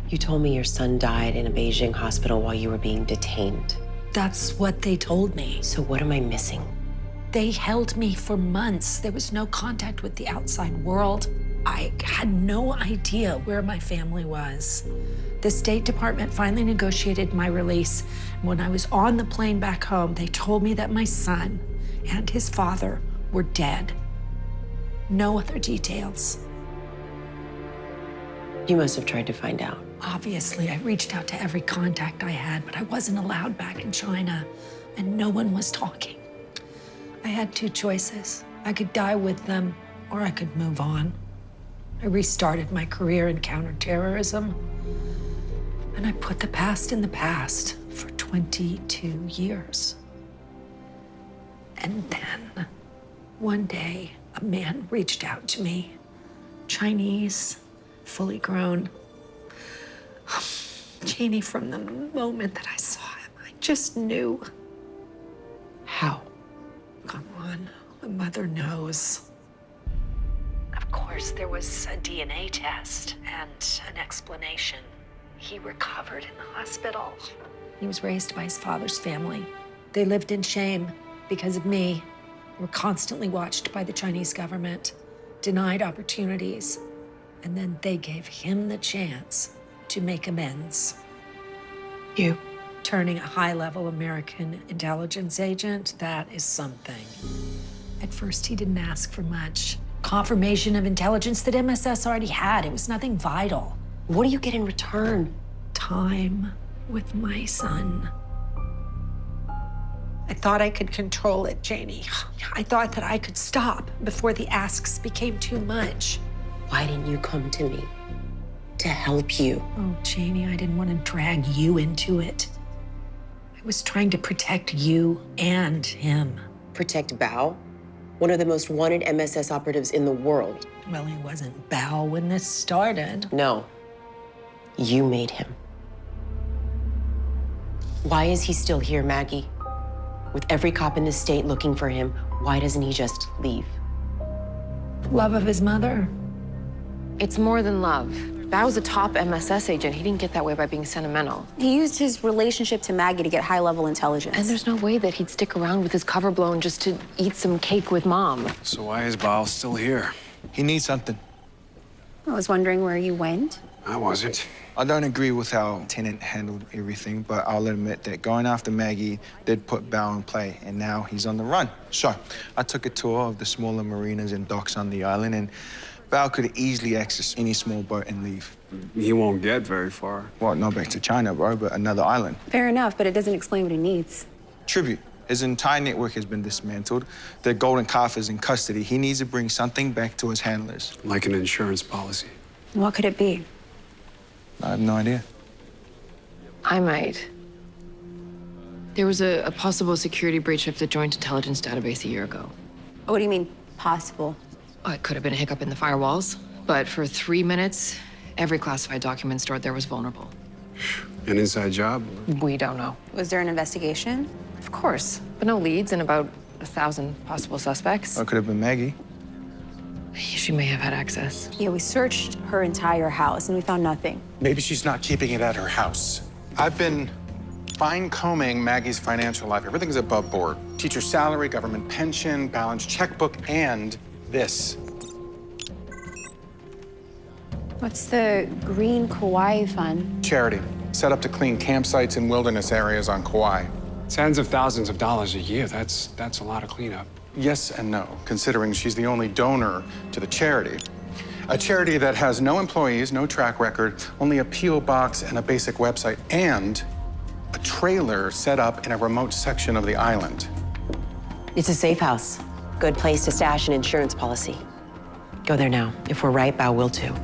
You told me your son died in a Beijing hospital while you were being detained. That's what they told me. So what am I missing? They held me for months. There was no contact with the outside world. I had no idea where my family was. The State Department finally negotiated my release. When I was on the plane back home, they told me that my son and his father were dead. No other details. You must have tried to find out. Obviously, I reached out to every contact I had, but I wasn't allowed back in China, and no one was talking. I had two choices. I could die with them, or I could move on. I restarted my career in counterterrorism, and I put the past in the past for 22 years. And then, one day, a man reached out to me, Chinese, fully grown. Janie, from the moment that I saw him, I just knew. How? Come on, a mother knows. Of course, there was a DNA test and an explanation. He recovered in the hospital. He was raised by his father's family. They lived in shame because of me. Were constantly watched by the Chinese government, denied opportunities, and then they gave him the chance to make amends. You. Turning a high-level American intelligence agent, that is something. At first, he didn't ask for much. Confirmation of intelligence that MSS already had. It was nothing vital. What do you get in return? Time with my son. I thought I could control it, Janie. I thought that I could stop before the asks became too much. Why didn't you come to me? To help you. Oh, Janie, I didn't want to drag you into it. I was trying to protect you and him. Protect Bao? One of the most wanted MSS operatives in the world. Well, he wasn't Bao when this started. No. You made him. Why is he still here, Maggie? With every cop in the state looking for him, why doesn't he just leave? Love of his mother. It's more than love. Bao's a top MSS agent. He didn't get that way by being sentimental. He used his relationship to Maggie to get high-level intelligence. And there's no way that he'd stick around with his cover blown just to eat some cake with Mom. So why is Bao still here? He needs something. I was wondering where you went. I wasn't. I don't agree with how Tennant handled everything, but I'll admit that going after Maggie did put Bao in play, and now he's on the run. So I took a tour of the smaller marinas and docks on the island, and Bao could easily access any small boat and leave. He won't get very far. Well, not back to China, bro, but another island. Fair enough, but it doesn't explain what he needs. Tribute. His entire network has been dismantled. The golden calf is in custody. He needs to bring something back to his handlers. Like an insurance policy. What could it be? I have no idea. I might. There was a possible security breach of the Joint Intelligence Database a year ago. What do you mean, possible? Oh, it could have been a hiccup in the firewalls, but for 3 minutes, every classified document stored there was vulnerable. An inside job? We don't know. Was there an investigation? Of course, but no leads and about 1,000 possible suspects. Or it could have been Maggie. She may have had access. Yeah, we searched her entire house and we found nothing. Maybe she's not keeping it at her house. I've been fine-combing Maggie's financial life. Everything's above board. Teacher salary, government pension, balanced checkbook, and this. What's the Green Kauai Fund? Charity, set up to clean campsites in wilderness areas on Kauai. Tens of thousands of dollars a year. That's a lot of cleanup. Yes and no, considering she's the only donor to the charity. A charity that has no employees, no track record, only a P.O. box and a basic website, and a trailer set up in a remote section of the island. It's a safe house. Good place to stash an insurance policy. Go there now. If we're right, Bao will too.